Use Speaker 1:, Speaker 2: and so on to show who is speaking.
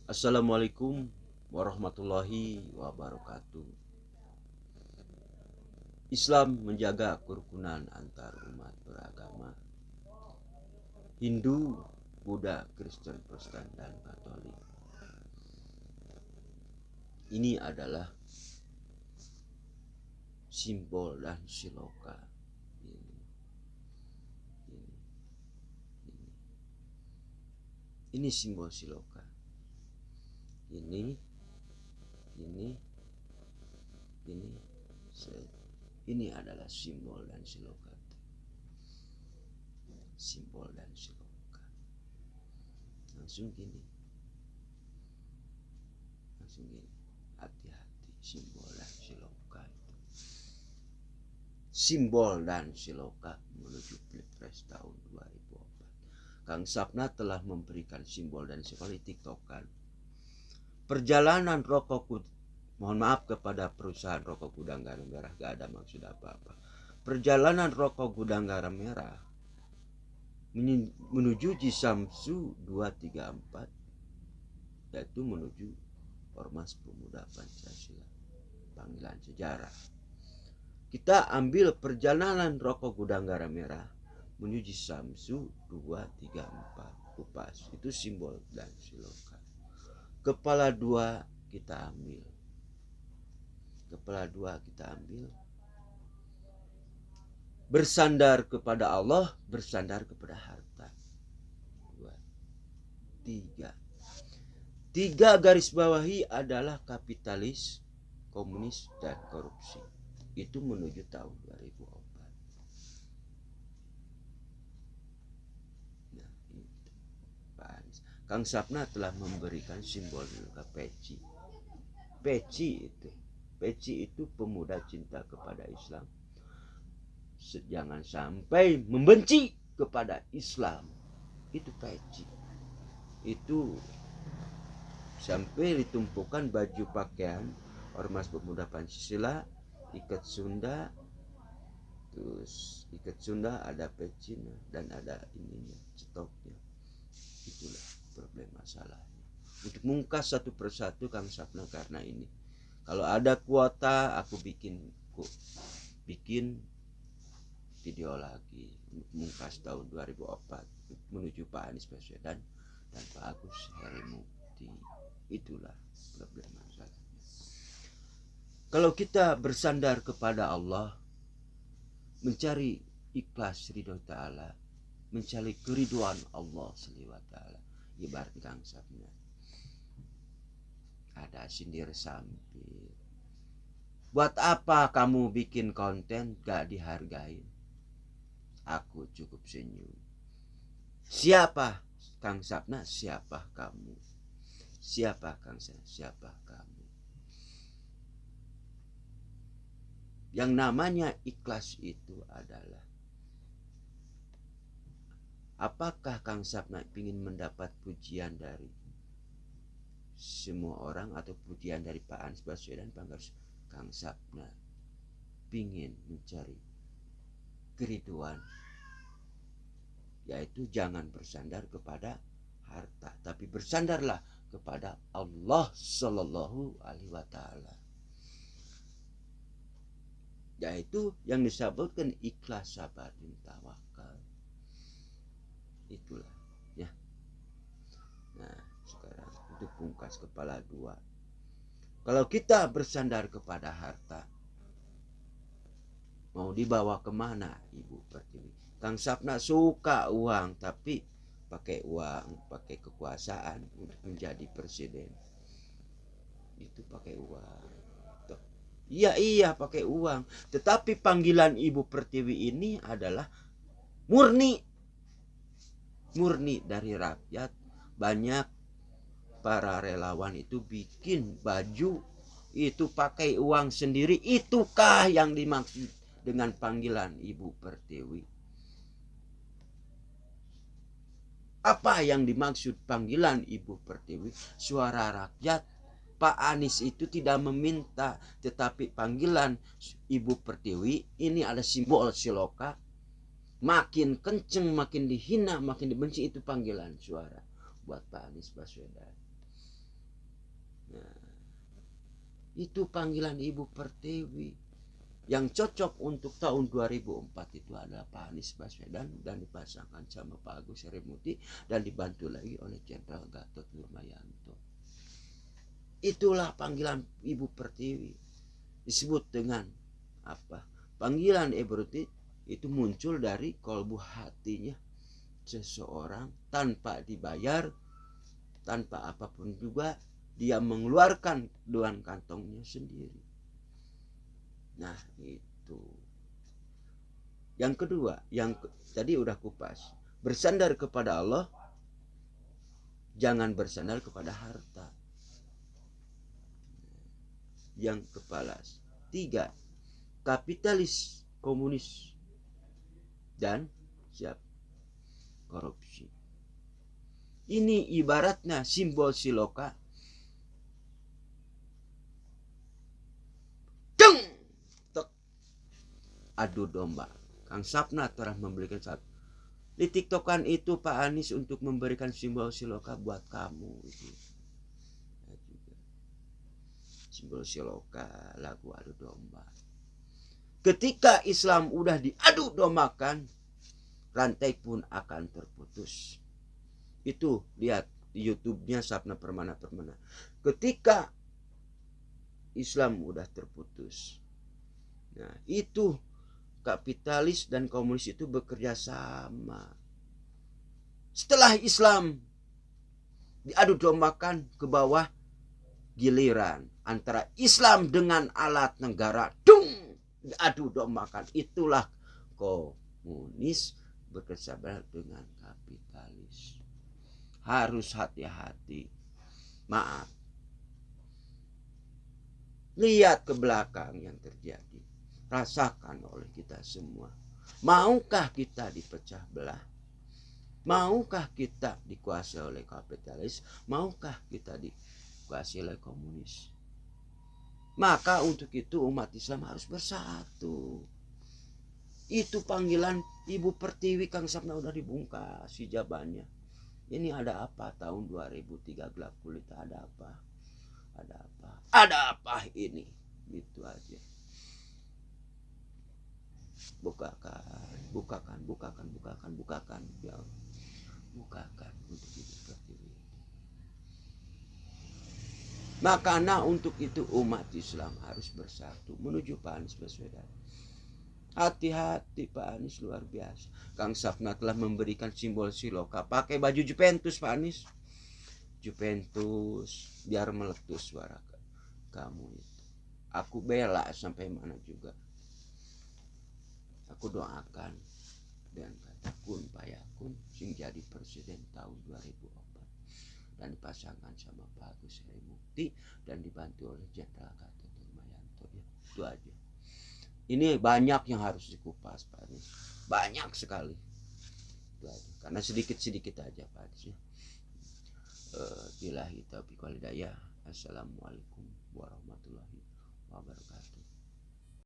Speaker 1: Assalamualaikum warahmatullahi wabarakatuh. Islam menjaga kerukunan antar umat beragama. Hindu, Buddha, Kristen, Protestan, dan Katolik. Ini adalah simbol dan siloka. Ini simbol siloka. Ini. Ini adalah simbol dan siloka. Simbol dan siloka. Langsung gini. Hati-hati, simbol dan siloka itu. Simbol dan siloka menuju Pilpres tahun 2004. Kang Sapna telah memberikan simbol dan siloka di TikTokan. Perjalanan rokok, mohon maaf kepada perusahaan rokok Gudang Garam Merah, gak ada maksud apa-apa. Perjalanan rokok Gudang Garam Merah menuju Cisamsu 234, yaitu menuju Ormas Pemuda Pancasila, panggilan sejarah. Kita ambil perjalanan rokok Gudang Garam Merah menuju Cisamsu 234 Upas, itu simbol dan siloka. Kepala dua kita ambil. Bersandar kepada Allah, bersandar kepada harta. 2, 3. 3 garis bawahi adalah kapitalis, komunis, dan korupsi. Itu menuju tahun 2004. Nah, itu Pak Anies. Kang Sapna telah memberikan simbol juga peci. Peci itu pemuda cinta kepada Islam. Jangan sampai membenci kepada Islam. Itu peci. Itu sampai ditumpukan baju pakaian Ormas Pemuda Pancasila, ikat Sunda. Terus ikat Sunda ada pecinya dan ada ininya, stoknya. Itulah problem masalahnya. Untuk mengungkap satu persatu Kang Sapna karena ini. Kalau ada kuota aku bikin video lagi mengungkap tahun 2004 menuju Pak Anies Baswedan dan Pak Agus Harimurti. Itulah problem masalahnya. Kalau kita bersandar kepada Allah, mencari ikhlas ridho ta'ala, mencari keriduan Allah SWT, ibarat Kang Sapna ada sindir sampir. Buat apa kamu bikin konten gak dihargain? Aku cukup senyum. Siapa Kang Sapna? Siapa kamu? Siapa Kang Sapna? Siapa kamu? Yang namanya ikhlas itu adalah, apakah Kang Sapna ingin mendapat pujian dari semua orang atau pujian dari Pak Anies Baswedan? Kang Sapna ingin mencari keriduan, yaitu jangan bersandar kepada harta, tapi bersandarlah kepada Allah Sallallahu Alaihi Wasallam, yaitu yang disebutkan ikhlas, sabar, dan tawakal. Itulah ya. Nah, sekarang itu pungkas kepala dua. Kalau kita bersandar kepada harta, mau dibawa kemana Ibu Pertiwi? Kang Sapna suka uang, tapi pakai uang, pakai kekuasaan untuk menjadi presiden. Itu pakai uang. Iya pakai uang. Tetapi panggilan Ibu Pertiwi ini adalah murni dari rakyat. Banyak para relawan itu bikin baju itu pakai uang sendiri. Itukah yang dimaksud dengan panggilan Ibu Pertiwi? Apa yang dimaksud panggilan Ibu Pertiwi? Suara rakyat. Pak Anies itu tidak meminta, tetapi panggilan Ibu Pertiwi ini ada simbol siloka. Makin kenceng, makin dihina, makin dibenci, itu panggilan suara buat Pak Anies Baswedan. Nah, itu panggilan Ibu Pertiwi. Yang cocok untuk tahun 2004 itu adalah Pak Anies Baswedan dan dipasangkan sama Pak Agus Harimurti dan dibantu lagi oleh Jenderal Gatot Nurmantio. Itulah panggilan Ibu Pertiwi. Disebut dengan apa? Panggilan Ibu Pertiwi itu muncul dari kolbu hatinya seseorang tanpa dibayar, tanpa apapun juga, dia mengeluarkan dengan kantongnya sendiri. Nah itu. Yang kedua, yang tadi udah kupas, bersandar kepada Allah, jangan bersandar kepada harta. Yang kepala 3, kapitalis, komunis, dan siap korupsi. Ini ibaratnya simbol siloka. Deng! Tek. Adu domba. Kang Sapna telah memberikan satu. Di TikTokan itu Pak Anies untuk memberikan simbol siloka buat kamu itu. Simbol siloka, lagu adu domba. Ketika Islam udah diadu dombakan, rantai pun akan terputus. Itu lihat di YouTube-nya Sapna Permana. Ketika Islam udah terputus, nah itu kapitalis dan komunis itu bekerja sama. Setelah Islam diadu dombakan ke bawah, giliran antara Islam dengan alat negara, diadu dombakan. Itulah komunis bekerjasama dengan kapitalis. Harus hati-hati. Maaf. Lihat ke belakang yang terjadi. Rasakan oleh kita semua. Maukah kita dipecah belah? Maukah kita dikuasai oleh kapitalis? Maukah kita dikuasai oleh komunis? Maka untuk itu umat Islam harus bersatu. Itu panggilan Ibu Pertiwi. Kang Sapna udah dibungkas hijabannya. Ini ada apa tahun 2003 gelap kulit? Ada apa? Ada apa? Ada apa ini? Gitu aja. Bukakan ya, bukakan untuk Ibu Pertiwi. Makanya untuk itu umat Islam harus bersatu menuju Pak Anies Baswedan. Hati-hati Pak Anies, luar biasa. Kang Sapna telah memberikan simbol siloka. Pakai baju Juventus Pak Anies. Juventus biar meletus suara kamu itu. Aku bela sampai mana juga. Aku doakan dan kata kun payakun sing jadi presiden tahun 2004 dan dipasangkan sama Pak Agus Harimurti dan dibantu oleh Jenderal Gatot Nurmantio. Ya, itu aja. Ini banyak yang harus dikupas Pak Anies. Banyak sekali. Itu aja. Karena sedikit-sedikit aja Pak Anies. Billahi taufiq wal hidayah. Assalamualaikum warahmatullahi wabarakatuh.